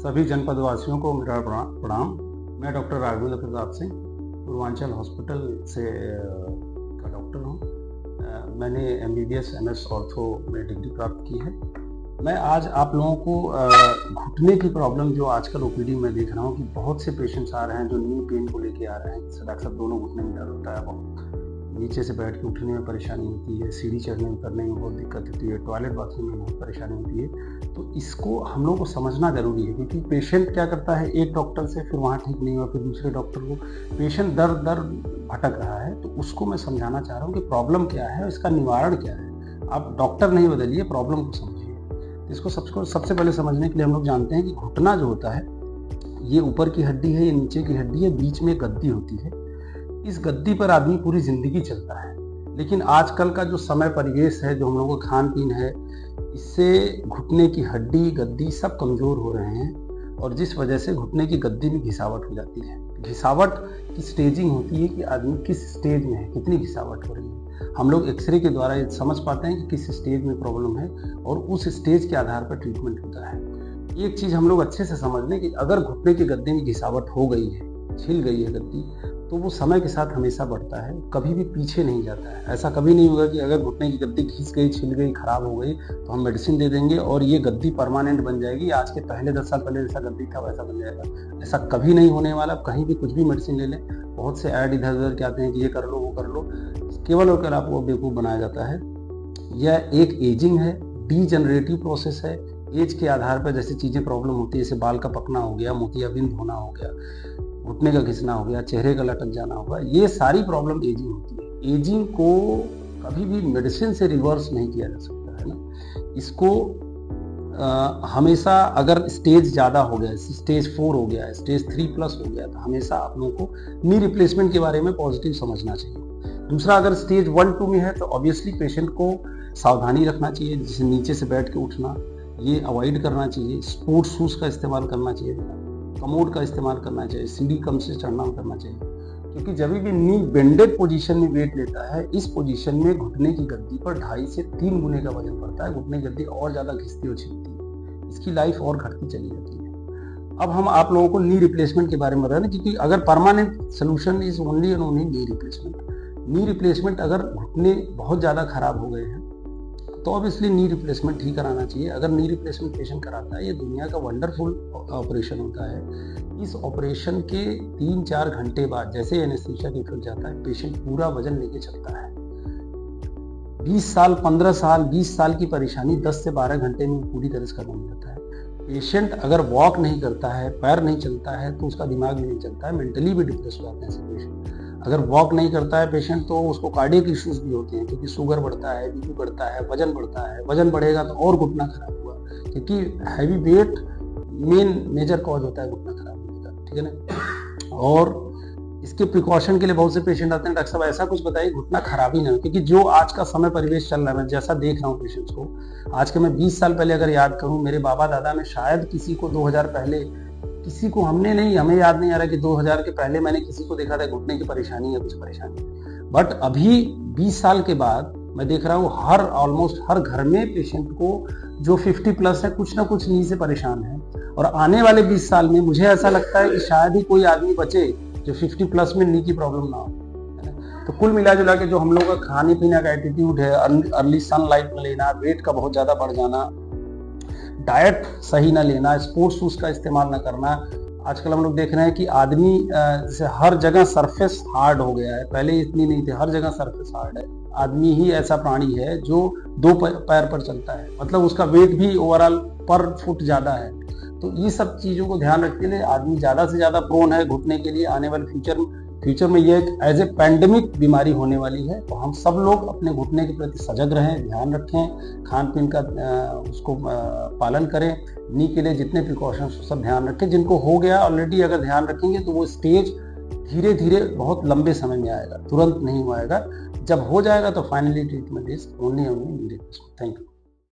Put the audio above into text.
सभी जनपद वासियों को मेरा प्रणाम। मैं डॉक्टर राघवेंद्र प्रताप सिंह पूर्वांचल हॉस्पिटल से का डॉक्टर हूँ। मैंने MBBS MS ऑर्थो में डिग्री प्राप्त की है। मैं आज आप लोगों को घुटने की प्रॉब्लम जो आजकल OPD में देख रहा हूँ कि बहुत से पेशेंट्स आ रहे हैं जो नी पेन को लेके आ रहे हैं कि डॉक्टर साहब दोनों घुटने में दर्द होता है, बहुत नीचे से बैठ के उठने में परेशानी होती है, सीढ़ी चढ़ने उतरने में बहुत दिक्कत होती है, टॉयलेट बाथरूम में बहुत परेशानी होती है। तो इसको हम लोग को समझना जरूरी है क्योंकि पेशेंट क्या करता है, एक डॉक्टर से फिर वहाँ ठीक नहीं हुआ, फिर दूसरे डॉक्टर को, पेशेंट दर दर भटक रहा है। तो उसको मैं समझाना चाह रहा हूँ कि प्रॉब्लम क्या है, इसका निवारण क्या है। आप डॉक्टर नहीं बदलिए, प्रॉब्लम को समझिए। इसको सबसे पहले समझने के लिए हम लोग जानते हैं कि घुटना जो होता है ये ऊपर की हड्डी है, ये नीचे की हड्डी है, बीच में गद्दी होती है। इस गद्दी पर आदमी पूरी जिंदगी चलता है। लेकिन आजकल का जो समय परिवेश है, जो हम लोगों का खान पीन है, इससे घुटने की हड्डी गद्दी सब कमजोर हो रहे हैं और जिस वजह से घुटने की गद्दी में घिसावट हो जाती है। घिसावट की स्टेजिंग होती है कि आदमी किस स्टेज में है, कितनी घिसावट हो रही है। हम लोग एक्सरे के द्वारा ये समझ पाते हैं कि किस स्टेज में प्रॉब्लम है और उस स्टेज के आधार पर ट्रीटमेंट होता है। एक चीज हम लोग अच्छे से समझ लें कि अगर घुटने की गद्दी में घिसावट हो गई है, छिल गई है गद्दी, तो वो समय के साथ हमेशा बढ़ता है, कभी भी पीछे नहीं जाता है। ऐसा कभी नहीं होगा कि अगर घुटने की गद्दी घिस गई, छिल गई, खराब हो गई तो हम मेडिसिन दे देंगे और ये गद्दी परमानेंट बन जाएगी, आज के पहले 10 साल पहले जैसा गद्दी था वैसा बन जाएगा। ऐसा कभी नहीं होने वाला। कहीं भी कुछ भी मेडिसिन ले लें, बहुत से ऐड इधर उधर के आते हैं कि ये कर लो वो कर लो, केवल और केवल आपको बेवकूफ़ बनाया जाता है। यह एक एजिंग है, डीजनरेटिव प्रोसेस है। एज के आधार पर जैसे चीज़ें प्रॉब्लम होती है, जैसे बाल का पकना हो गया, मोतियाबिंद होना हो गया, घुटने का घिसना हो गया, चेहरे का लटक जाना होगा, ये सारी प्रॉब्लम एजिंग होती है। एजिंग को कभी भी मेडिसिन से रिवर्स नहीं किया जा सकता है ना। इसको हमेशा अगर स्टेज ज़्यादा हो गया, स्टेज 4 हो गया, स्टेज 3+ हो गया, तो हमेशा आप लोगों को नी रिप्लेसमेंट के बारे में पॉजिटिव समझना चाहिए। दूसरा, अगर स्टेज 1-2 में है तो ऑब्वियसली पेशेंट को सावधानी रखना चाहिए, जैसे नीचे से बैठ के उठना ये अवॉइड करना चाहिए, स्पोर्ट्स शूज़ का इस्तेमाल करना चाहिए, कमोड का इस्तेमाल करना चाहिए, सीढ़ी कम से चढ़ना करना चाहिए। क्योंकि जब भी नी बेंडेड पोजीशन में वेट लेता है, इस पोजीशन में घुटने की गद्दी पर 2.5 से 3 गुने का वजन पड़ता है। घुटने की गद्दी और ज़्यादा घिसती और छिलती है, इसकी लाइफ और घटती चली जाती है। अब हम आप लोगों को नी रिप्लेसमेंट के बारे में बता रहे हैं, क्योंकि अगर permanent solution is only and only knee replacement. Knee replacement अगर घुटने बहुत ज़्यादा खराब हो गए हैं तो ऑब्वियसली नी रिप्लेसमेंट ही कराना चाहिए। अगर नी रिप्लेसमेंट पेशेंट कराता है, ये दुनिया का वंडरफुल ऑपरेशन होता है। इस ऑपरेशन के 3-4 घंटे बाद जैसे एनेस्थीसिया निकल जाता है, पेशेंट पूरा वजन लेके चलता है। 20 साल, 15 साल, 20 साल की परेशानी 10 से 12 घंटे में पूरी तरह से खत्म हो जाता है। पेशेंट अगर वॉक नहीं करता है, पैर नहीं चलता है, तो उसका दिमाग भी नहीं चलता है, मेंटली भी डिप्रेस हो जाते हैं ऐसे पेशेंट। अगर वॉक नहीं करता है पेशेंट तो उसको कार्डियक इश्यूज भी होते हैं, क्योंकि शुगर बढ़ता है, BP बढ़ता है, वजन बढ़ता है। वजन बढ़ेगा तो और घुटना खराब हुआ, क्योंकि हैवी वेट मेजर कॉज होता है घुटना खराब होने का, ठीक है ना। और इसके प्रिकॉशन के लिए बहुत से पेशेंट आते हैं, डॉक्टर साहब ऐसा कुछ बताइए घुटना खराब ही ना हो। क्योंकि जो आज का समय परिवेश चल रहा है, मैं जैसा देख रहा हूँ पेशेंट्स को, आज के मैं 20 साल पहले अगर याद करूँ, मेरे बाबा दादा में शायद किसी को 2000 पहले, किसी को हमने नहीं, हमें याद नहीं आ रहा कि 2000 के पहले मैंने किसी को देखा था घुटने की परेशानी या कुछ परेशानी। बट अभी 20 साल के बाद मैं देख रहा हूँ ऑलमोस्ट हर घर में पेशेंट को जो 50+ है, कुछ ना कुछ नी से परेशान है। और आने वाले 20 साल में मुझे ऐसा लगता है कि शायद ही कोई आदमी बचे जो 50+ में नी की प्रॉब्लम ना हो। तो कुल मिला जुला के जो हम लोग का खाने पीने का एटीट्यूड है, अर्ली सनलाइट में लेना, वेट का बहुत ज्यादा बढ़ जाना, डाइट सही ना लेना, स्पोर्ट्स शूज का इस्तेमाल ना करना। आजकल हम लोग देख रहे हैं कि आदमी जैसे हर जगह सरफेस हार्ड हो गया है, पहले इतनी नहीं थी, हर जगह सरफेस हार्ड है। आदमी ही ऐसा प्राणी है जो 2 पैर पर चलता है, मतलब उसका वेट भी ओवरऑल पर फुट ज्यादा है। तो ये सब चीजों को ध्यान रखते हुए आदमी ज्यादा से ज्यादा प्रोन है घुटने के लिए। आने वाले फ्यूचर में ये एज ए पैंडेमिक बीमारी होने वाली है। तो हम सब लोग अपने घुटने के प्रति सजग रहें, ध्यान रखें, खान पीन का उसको पालन करें, नी के लिए जितने प्रिकॉशंस सब ध्यान रखें। जिनको हो गया ऑलरेडी अगर ध्यान रखेंगे तो वो स्टेज धीरे धीरे बहुत लंबे समय में आएगा, तुरंत नहीं आएगा। जब हो जाएगा तो finally treatment is only knee replacement. Thank you.